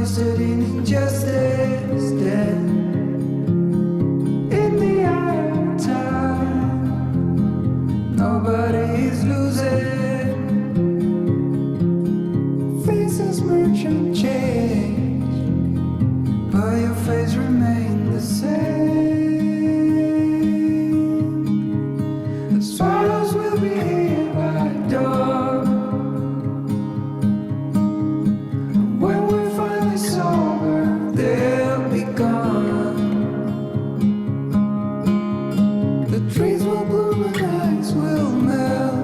interested in injustice then. In the eye of time, nobody is losing. Faces merge and change, but your face remains the same. The swallows will be here by dawn. When we're finally sober, they'll be gone. The trees will bloom and ice will melt.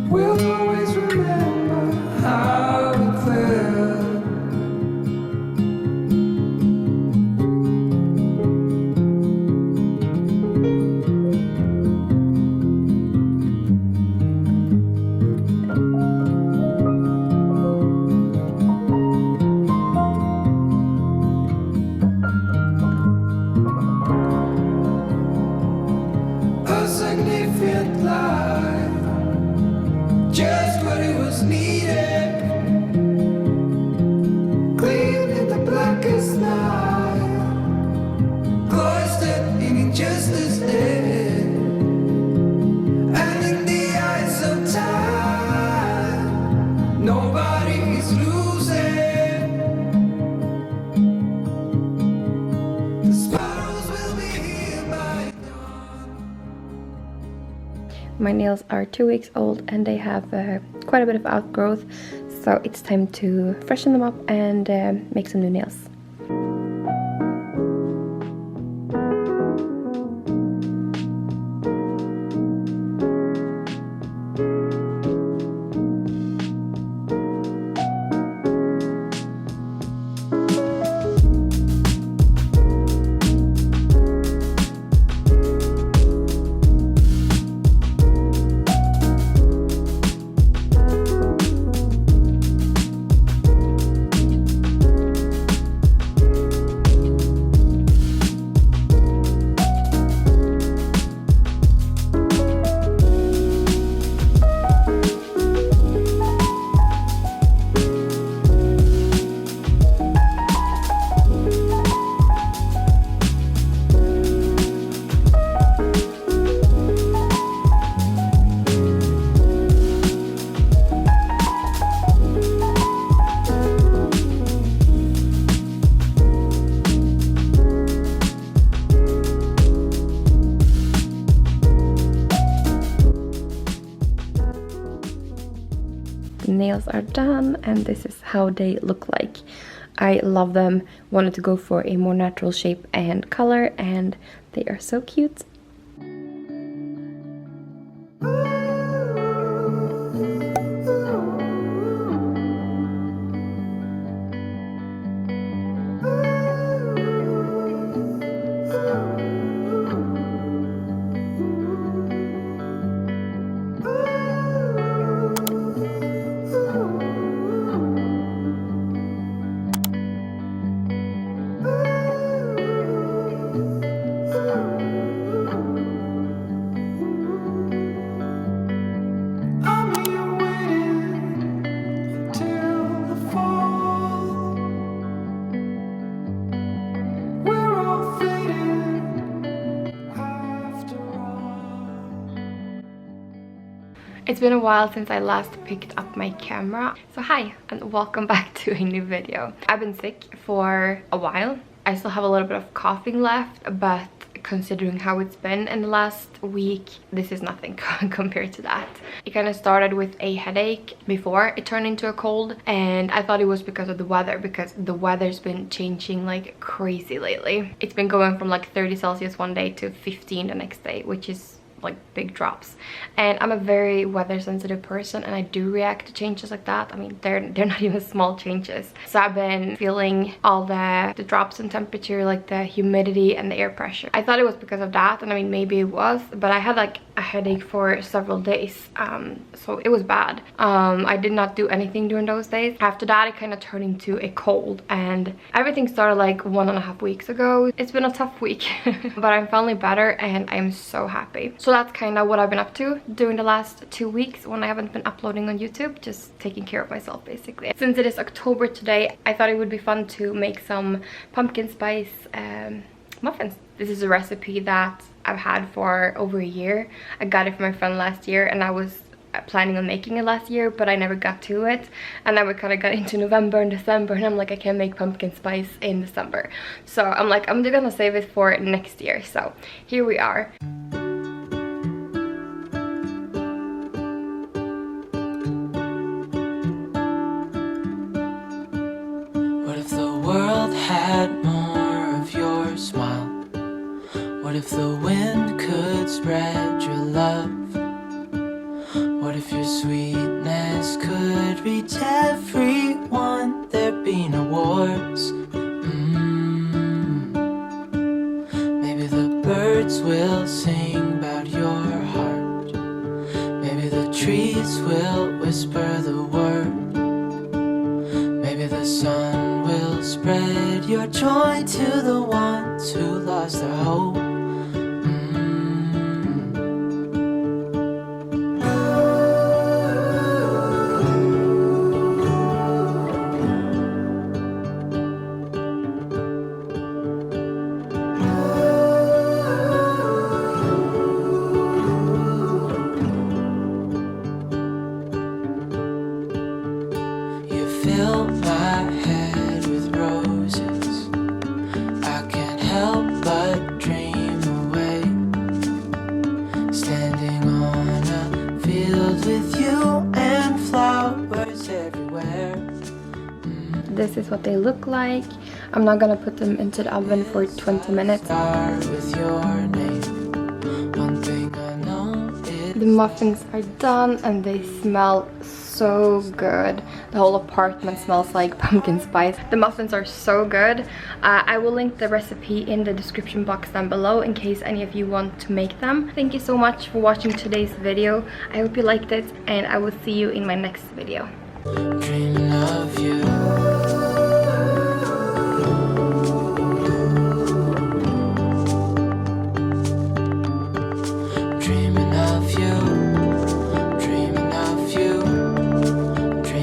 We'll always remember how it felt. A significant life, just what it was needed. Clean in the blackest night, cloistered in injustice dead. And in the eyes of time, nobody is losing. The sparrows will be here by dawn. My nails are 2 weeks old and they have quite a bit of outgrowth, so it's time to freshen them up and make some new nails. The nails are done and this is how they look like. I love them. Wanted to go for a more natural shape and color and they are so cute. It's been a while since I last picked up my camera. So hi and welcome back to a new video. I've been sick for a while. I still have a little bit of coughing left, but considering how it's been in the last week, this is nothing compared to that. It kind of started with a headache before it turned into a cold, and I thought it was because of the weather, because the weather's been changing like crazy lately. It's been going from like 30 Celsius one day to 15 the next day, which is like big drops, and I'm a very weather sensitive person and I do react to changes like that. I mean, they're not even small changes. So I've been feeling all the drops in temperature, like the humidity and the air pressure. I thought it was because of that, and I mean maybe it was, but I had like a headache for several days, so it was bad. I did not do anything during those days. After that, it kind of turned into a cold, and everything started like 1.5 weeks ago. It's been a tough week, but I'm finally better and I'm so happy. So that's kind of what I've been up to during the last 2 weeks when I haven't been uploading on YouTube, just taking care of myself basically. Since it is October today, I thought it would be fun to make some pumpkin spice muffins. This is a recipe that I've had for over a year. I got it from my friend last year, and I was planning on making it last year, but I never got to it. And then we kind of got into November and December, and I'm like, I can't make pumpkin spice in December. So I'm like, I'm gonna save it for next year. So here we are. What if the world had more of your smile? What if the wind could spread your love? What if your sweetness could reach everyone? There'd be no wars. Maybe the birds will sing about your heart. Maybe the trees will whisper the word. Maybe the sun will spread your joy to the ones who lost their hope. Fill my head with roses. I can't help but dream away. Standing on a field with you and flowers everywhere. This is what they look like. I'm not gonna put them into the oven for 20 minutes. Start with your name. One thing I know is The muffins are done and they smell so good. The whole apartment smells like pumpkin spice. The muffins are so good. I will link the recipe in the description box down below in case any of you want to make them. Thank you so much for watching today's video. I hope you liked it, and I will see you in my next video. dreaming of you.